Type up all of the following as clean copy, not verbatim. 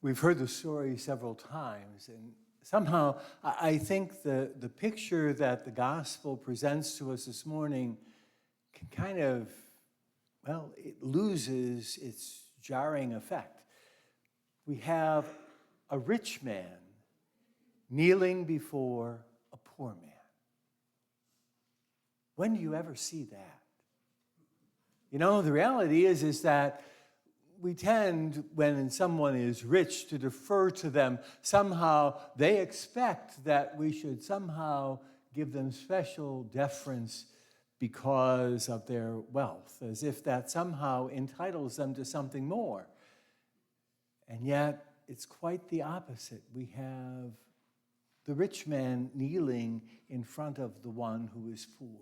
We've heard the story several times, and somehow I think the picture that the gospel presents to us this morning can kind of, well, it loses its jarring effect. We have a rich man kneeling before a poor man. When do you ever see that? You know, the reality is that we tend, when someone is rich, to defer to them. Somehow they expect that we should somehow give them special deference because of their wealth, as if that somehow entitles them to something more. And yet, it's quite the opposite. We have the rich man kneeling in front of the one who is poor.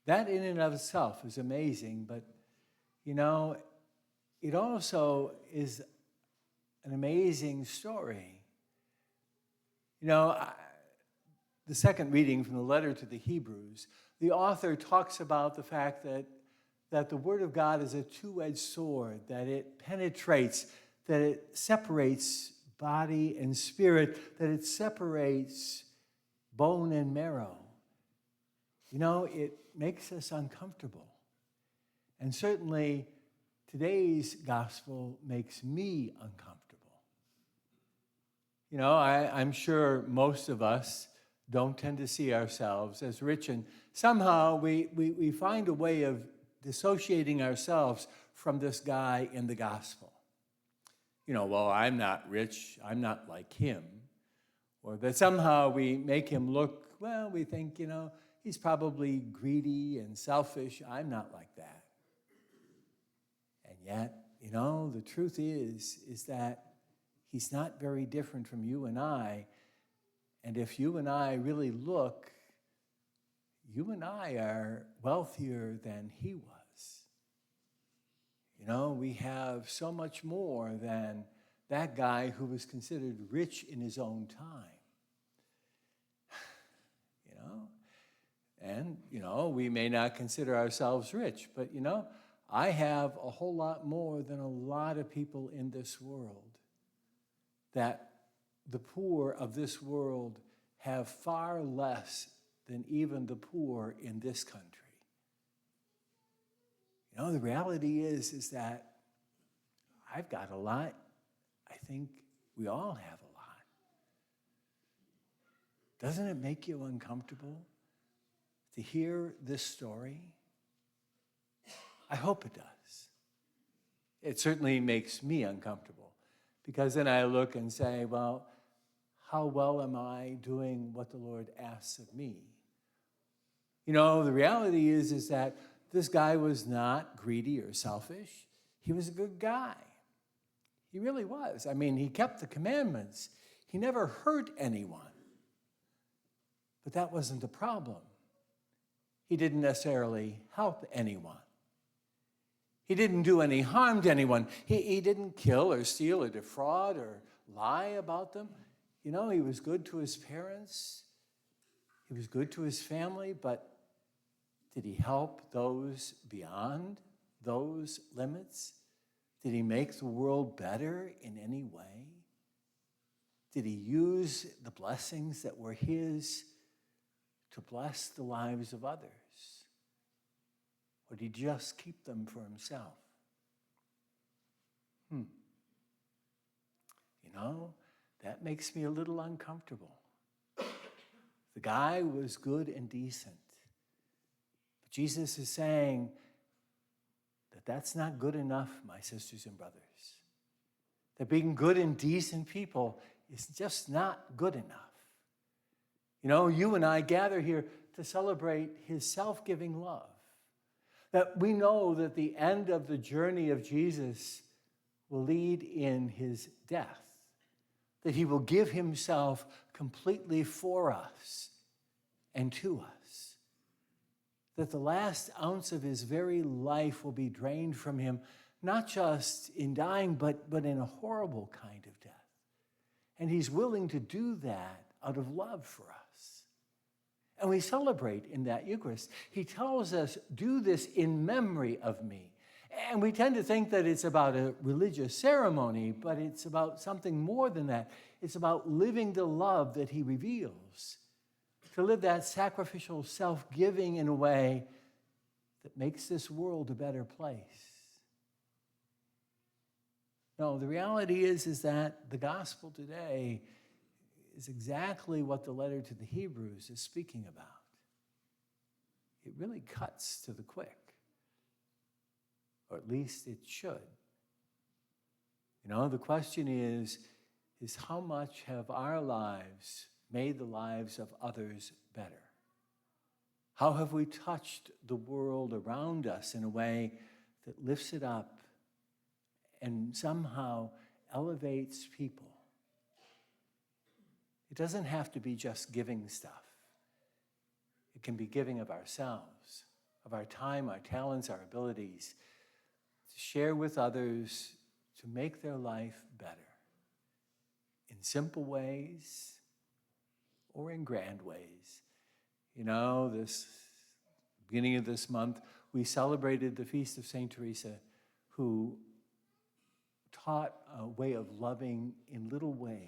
That in and of itself is amazing, but you know, it also is an amazing story. You know, the second reading from the letter to the Hebrews, the author talks about the fact that the Word of God is a two-edged sword, that it penetrates, that it separates body and spirit, that it separates bone and marrow. You know, it makes us uncomfortable. And certainly, today's gospel makes me uncomfortable. You know, I'm sure most of us don't tend to see ourselves as rich, and somehow we find a way of dissociating ourselves from this guy in the gospel. You know, well, I'm not rich, I'm not like him. Or that somehow we make him look, well, we think, you know, he's probably greedy and selfish. I'm not like that. And yet, you know, the truth is that he's not very different from you and I. And if you and I really look, you and I are wealthier than he was. You know, we have so much more than that guy who was considered rich in his own time. You know? And, you know, we may not consider ourselves rich, but, you know, I have a whole lot more than a lot of people in this world. That the poor of this world have far less than even the poor in this country. You know, the reality is that I've got a lot. I think we all have a lot. Doesn't it make you uncomfortable to hear this story? I hope it does. It certainly makes me uncomfortable, because then I look and say, well, how well am I doing what the Lord asks of me? You know, the reality is that this guy was not greedy or selfish. He was a good guy. He really was. I mean, he kept the commandments. He never hurt anyone. But that wasn't the problem. He didn't necessarily help anyone. He didn't do any harm to anyone. He didn't kill or steal or defraud or lie about them. You know, he was good to his parents. He was good to his family, but did he help those beyond those limits? Did he make the world better in any way? Did he use the blessings that were his to bless the lives of others? Or did he just keep them for himself? You know, that makes me a little uncomfortable. The guy was good and decent. But Jesus is saying that that's not good enough, my sisters and brothers. That being good and decent people is just not good enough. You know, you and I gather here to celebrate his self-giving love. That we know that the end of the journey of Jesus will lead in his death. That he will give himself completely for us and to us. That the last ounce of his very life will be drained from him, not just in dying, but in a horrible kind of death. And he's willing to do that out of love for us. And we celebrate in that Eucharist. He tells us, do this in memory of me. And we tend to think that it's about a religious ceremony, but it's about something more than that. It's about living the love that he reveals, to live that sacrificial self-giving in a way that makes this world a better place. No, the reality is that the gospel today is exactly what the letter to the Hebrews is speaking about. It really cuts to the quick, or at least it should. You know, the question is how much have our lives made the lives of others better? How have we touched the world around us in a way that lifts it up and somehow elevates people? It doesn't have to be just giving stuff. It can be giving of ourselves, of our time, our talents, our abilities, to share with others, to make their life better in simple ways or in grand ways. You know, this beginning of this month, we celebrated the Feast of St. Teresa, who taught a way of loving in little ways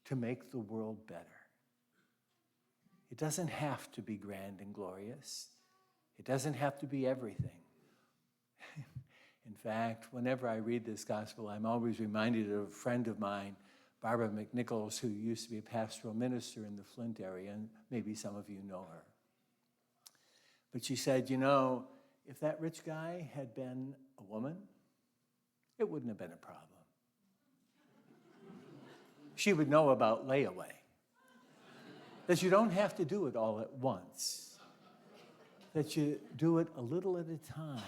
to make the world better. It doesn't have to be grand and glorious. It doesn't have to be everything. In fact, whenever I read this gospel, I'm always reminded of a friend of mine, Barbara McNichols, who used to be a pastoral minister in the Flint area, and maybe some of you know her. But she said, you know, if that rich guy had been a woman, it wouldn't have been a problem. She would know about layaway. That you don't have to do it all at once. That you do it a little at a time.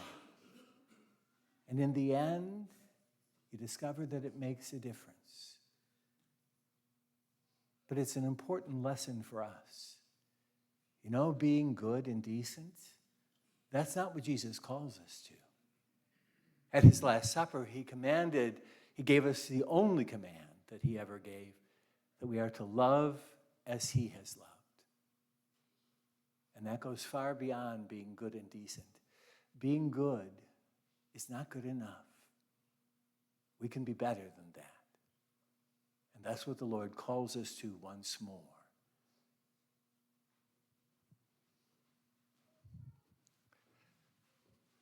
And in the end, you discover that it makes a difference. But it's an important lesson for us. You know, being good and decent, that's not what Jesus calls us to. At his Last Supper, he gave us the only command that he ever gave, that we are to love as he has loved. And that goes far beyond being good and decent. Being good is not good enough. We can be better than that. And that's what the Lord calls us to once more.